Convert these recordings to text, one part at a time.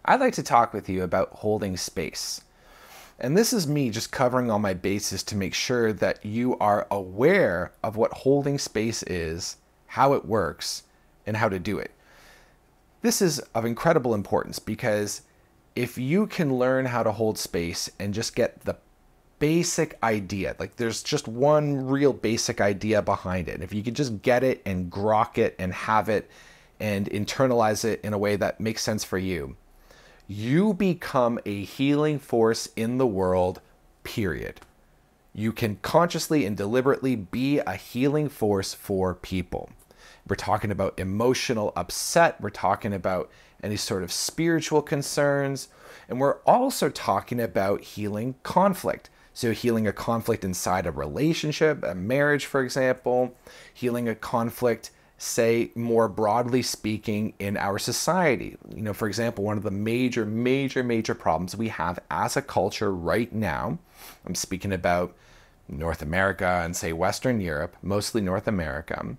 I'd like to talk with you about holding space. And this is me just covering all my bases to make sure that you are aware of what holding space is, how it works, and how to do it. This is of incredible importance because if you can learn how to hold space and just get the basic idea, like there's just one real basic idea behind it. If you could just get it and grok it and have it and internalize it in a way that makes sense for you, you become a healing force in the world, period. You can consciously and deliberately be a healing force for people. We're talking about emotional upset. We're talking about any sort of spiritual concerns. And we're also talking about healing conflict. So healing a conflict inside a relationship, a marriage, for example, healing a conflict, say, more broadly speaking, in our society. You know, for example, one of the major problems we have as a culture right now, I'm speaking about North America and say Western Europe, mostly North America,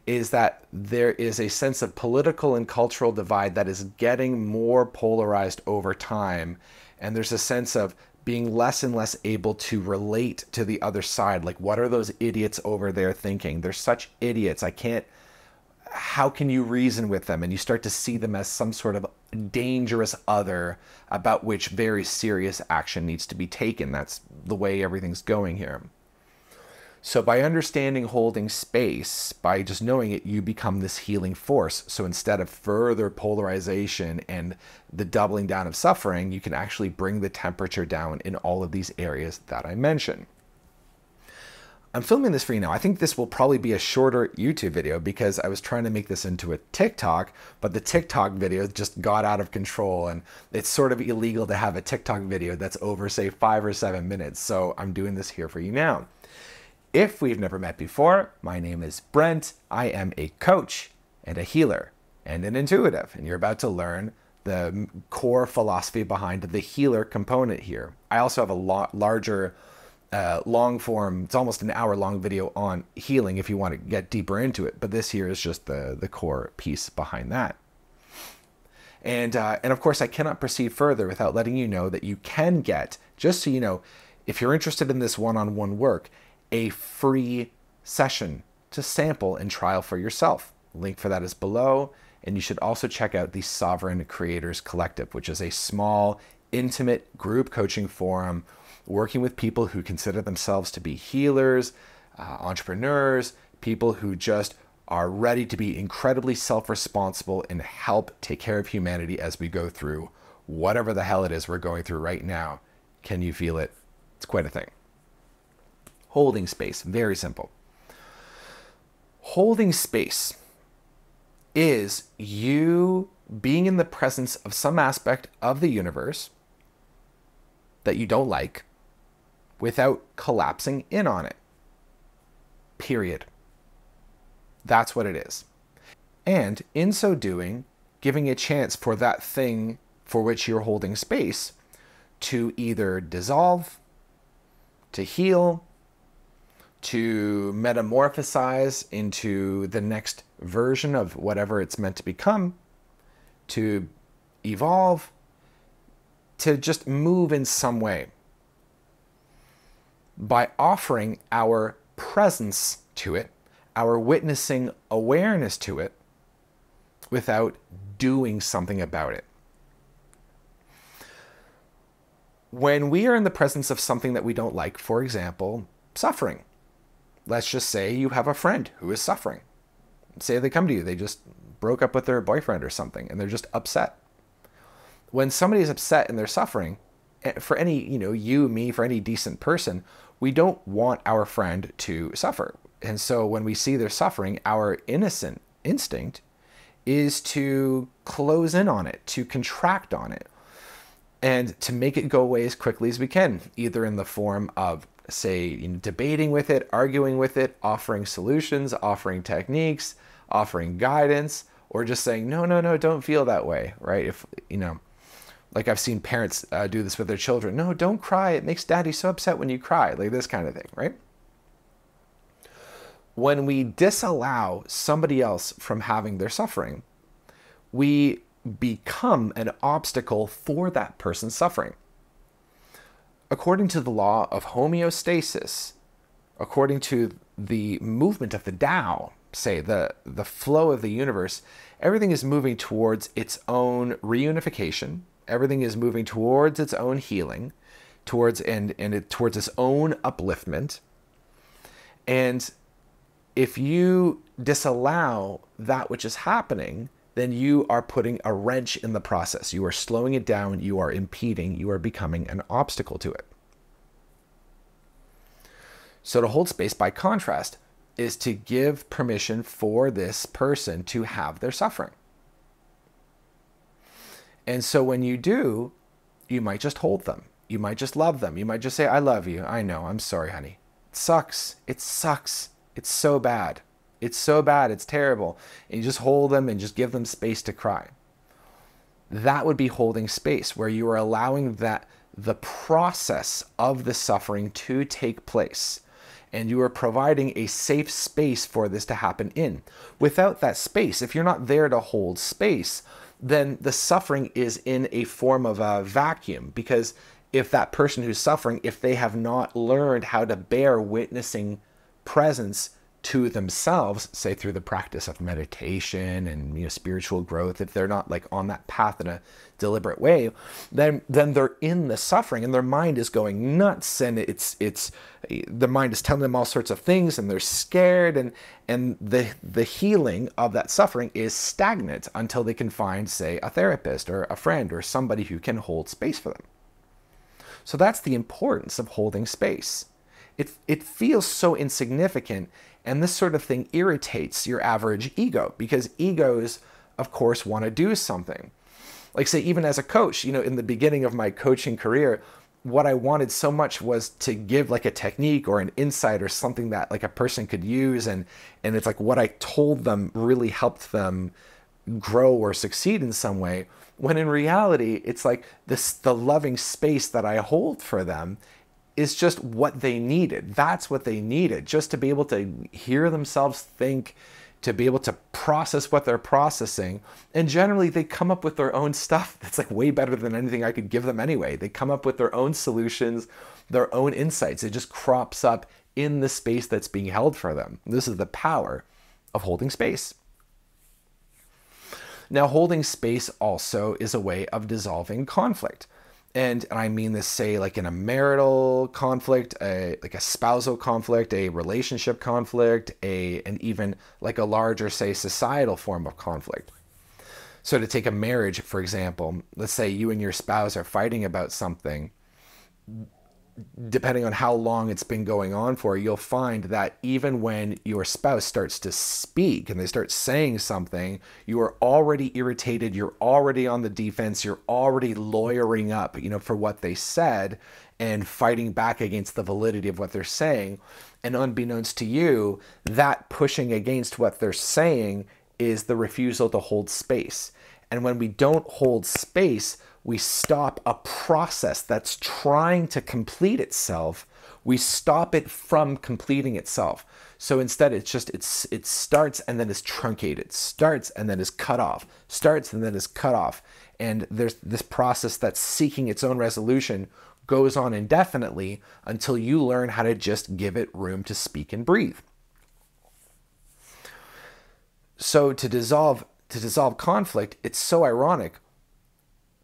is that there is a sense of political and cultural divide that is getting more polarized over time. And there's a sense of being less and less able to relate to the other side. Like, what are those idiots over there thinking? They're such idiots. How can you reason with them? And you start to see them as some sort of dangerous other about which very serious action needs to be taken. That's the way everything's going here. So by understanding holding space, by just knowing it, you become this healing force. So instead of further polarization and the doubling down of suffering, you can actually bring the temperature down in all of these areas that I mentioned. I'm filming this for you now. I think this will probably be a shorter YouTube video because I was trying to make this into a TikTok, but the TikTok video just got out of control, and it's sort of illegal to have a TikTok video that's over, say, 5 or 7 minutes. So I'm doing this here for you now. If we've never met before, my name is Brent. I am a coach and a healer and an intuitive, and you're about to learn the core philosophy behind the healer component here. I also have a larger long form, it's almost an hour-long video on healing if you want to get deeper into it, but this here is just the core piece behind that. And of course, I cannot proceed further without letting you know that you can get, just so you know, if you're interested in this one-on-one work, a free session to sample and trial for yourself. Link for that is below. And you should also check out the Sovereign Creators Collective, which is a small, intimate group coaching forum working with people who consider themselves to be healers, entrepreneurs, people who just are ready to be incredibly self-responsible and help take care of humanity as we go through whatever the hell it is we're going through right now. Can you feel it? It's quite a thing. Holding space, very simple. Holding space is you being in the presence of some aspect of the universe that you don't like without collapsing in on it. Period. That's what it is. And in so doing, giving a chance for that thing for which you're holding space to either dissolve, to heal, to metamorphosize into the next version of whatever it's meant to become, to evolve, to just move in some way. By offering our presence to it, our witnessing awareness to it, without doing something about it. When we are in the presence of something that we don't like, for example, suffering. Let's just say you have a friend who is suffering. Say they come to you, they just broke up with their boyfriend or something, and they're just upset. When somebody is upset and they're suffering, for any, you, me, for any decent person, we don't want our friend to suffer. And so when we see they're suffering, our innocent instinct is to close in on it, to contract on it, and to make it go away as quickly as we can, either in the form of, say, debating with it, arguing with it, offering solutions, offering techniques, offering guidance, or just saying, no, don't feel that way, right? If, like I've seen parents do this with their children. No, don't cry. It makes daddy so upset when you cry, like this kind of thing, right? When we disallow somebody else from having their suffering, we become an obstacle for that person's suffering. According to the law of homeostasis, according to the movement of the Tao, say the flow of the universe, everything is moving towards its own reunification. Everything is moving towards its own healing, towards its own upliftment. And if you disallow that which is happening, then you are putting a wrench in the process. You are slowing it down. You are impeding. You are becoming an obstacle to it. So to hold space, by contrast, is to give permission for this person to have their suffering. And so when you do, you might just hold them. You might just love them. You might just say, I love you. I know. I'm sorry, honey. It sucks. It sucks. It's so bad. It's so bad. It's terrible. And you just hold them and just give them space to cry. That would be holding space, where you are allowing the process of the suffering to take place. And you are providing a safe space for this to happen in. Without that space, if you're not there to hold space, then the suffering is in a form of a vacuum. Because if that person who's suffering, if they have not learned how to bear witnessing presence to themselves, say through the practice of meditation and spiritual growth, if they're not like on that path in a deliberate way, then they're in the suffering and their mind is going nuts, and the mind is telling them all sorts of things, and they're scared, and the healing of that suffering is stagnant until they can find, say, a therapist or a friend or somebody who can hold space for them. So that's the importance of holding space. It feels so insignificant, and this sort of thing irritates your average ego, because egos, of course, want to do something. Like, say, even as a coach, in the beginning of my coaching career, what I wanted so much was to give like a technique or an insight or something that like a person could use, and it's like what I told them really helped them grow or succeed in some way, when in reality, it's like the loving space that I hold for them is just what they needed. That's what they needed, just to be able to hear themselves think, to be able to process what they're processing. And generally they come up with their own stuff that's like way better than anything I could give them anyway. They come up with their own solutions, their own insights. It just crops up in the space that's being held for them. This is the power of holding space. Now, holding space also is a way of dissolving conflict. And I mean this, say, like in a marital conflict, like a spousal conflict, a relationship conflict, and even like a larger, say, societal form of conflict. So to take a marriage, for example, let's say you and your spouse are fighting about something. Depending on how long it's been going on for, you'll find that even when your spouse starts to speak and they start saying something, you are already irritated, you're already on the defense, you're already lawyering up, for what they said and fighting back against the validity of what they're saying. And unbeknownst to you, that pushing against what they're saying is the refusal to hold space. And when we don't hold space, we stop a process that's trying to complete itself. We stop it from completing itself. So instead, it starts and then is truncated, starts and then is cut off, starts and then is cut off. And there's this process that's seeking its own resolution, goes on indefinitely until you learn how to just give it room to speak and breathe. So to dissolve conflict, it's so ironic.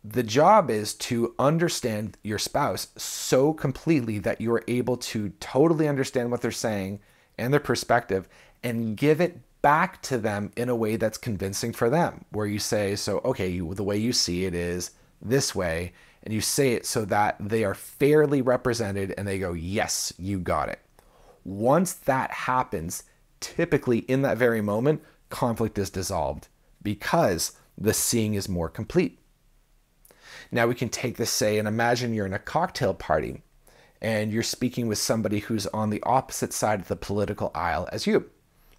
The job is to understand your spouse so completely that you are able to totally understand what they're saying and their perspective and give it back to them in a way that's convincing for them, where you say, so, okay, the way you see it is this way, and you say it so that they are fairly represented and they go, yes, you got it. Once that happens, typically in that very moment, conflict is dissolved because the seeing is more complete. Now we can take this, say, and imagine you're in a cocktail party and you're speaking with somebody who's on the opposite side of the political aisle as you.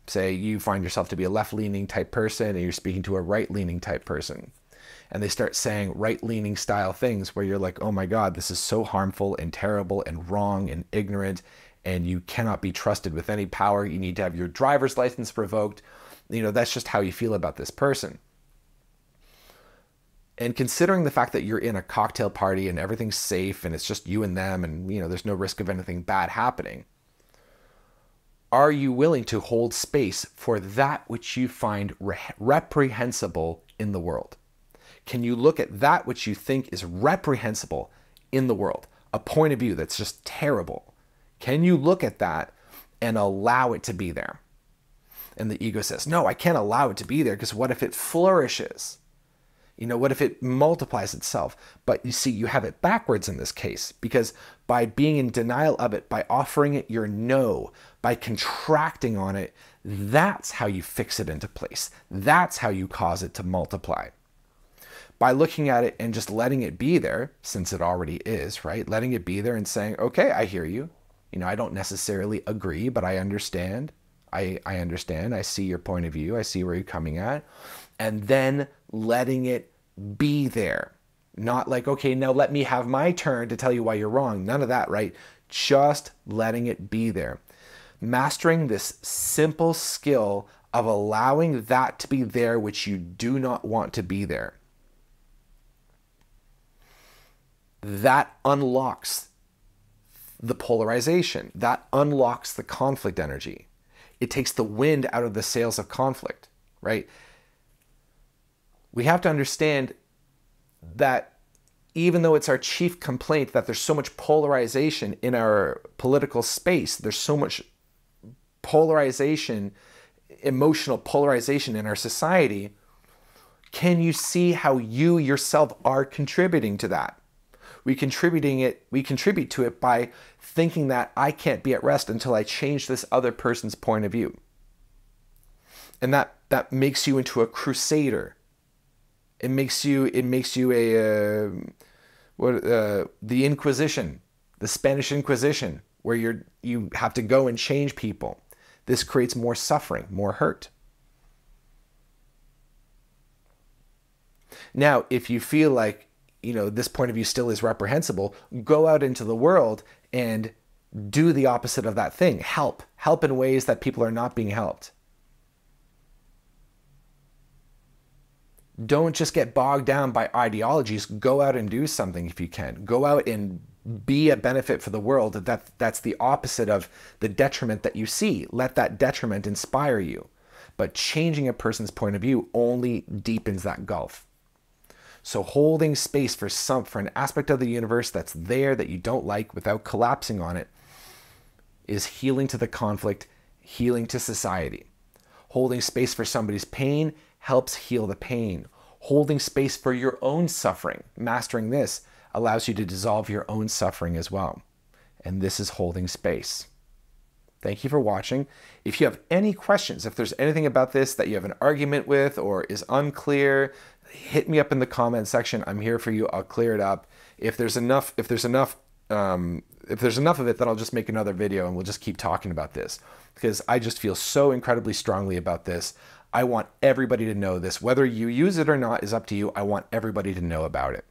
Say you find yourself to be a left-leaning type person and you're speaking to a right-leaning type person. And they start saying right-leaning style things where you're like, oh my God, this is so harmful and terrible and wrong and ignorant, and you cannot be trusted with any power. You need to have your driver's license revoked. That's just how you feel about this person. And considering the fact that you're in a cocktail party and everything's safe and it's just you and them and, there's no risk of anything bad happening, are you willing to hold space for that which you find reprehensible in the world? Can you look at that which you think is reprehensible in the world, a point of view that's just terrible? Can you look at that and allow it to be there? And the ego says, no, I can't allow it to be there, because what if it flourishes? What if it multiplies itself? But you see, you have it backwards in this case, because by being in denial of it, by offering it your no, by contracting on it, that's how you fix it into place. That's how you cause it to multiply. By looking at it and just letting it be there, since it already is, right? Letting it be there and saying, okay, I hear you. I don't necessarily agree, but I understand. I understand. I see your point of view. I see where you're coming at. And then letting it be there. Not like, okay, now let me have my turn to tell you why you're wrong. None of that, right? Just letting it be there. Mastering this simple skill of allowing that to be there which you do not want to be there. That unlocks the polarization. That unlocks the conflict energy. It takes the wind out of the sails of conflict, right? We have to understand that even though it's our chief complaint that there's so much polarization in our political space, there's so much polarization, emotional polarization in our society, can you see how you yourself are contributing to that? We contribute to it by thinking that I can't be at rest until I change this other person's point of view. And that makes you into a crusader. It makes you a the Inquisition, the Spanish Inquisition, where you have to go and change people. This creates more suffering, more hurt. Now, if you feel like, this point of view still is reprehensible, go out into the world and do the opposite of that thing. Help in ways that people are not being helped. Don't just get bogged down by ideologies. Go out and do something if you can. Go out and be a benefit for the world. That's the opposite of the detriment that you see. Let that detriment inspire you. But changing a person's point of view only deepens that gulf. So holding space for an aspect of the universe that's there that you don't like without collapsing on it is healing to the conflict, healing to society. Holding space for somebody's pain helps heal the pain. Holding space for your own suffering, mastering this, allows you to dissolve your own suffering as well. And this is holding space. Thank you for watching. If you have any questions, if there's anything about this that you have an argument with or is unclear, hit me up in the comment section. I'm here for you. I'll clear it up. If there's enough of it, then I'll just make another video and we'll just keep talking about this, because I just feel so incredibly strongly about this. I want everybody to know this. Whether you use it or not is up to you. I want everybody to know about it.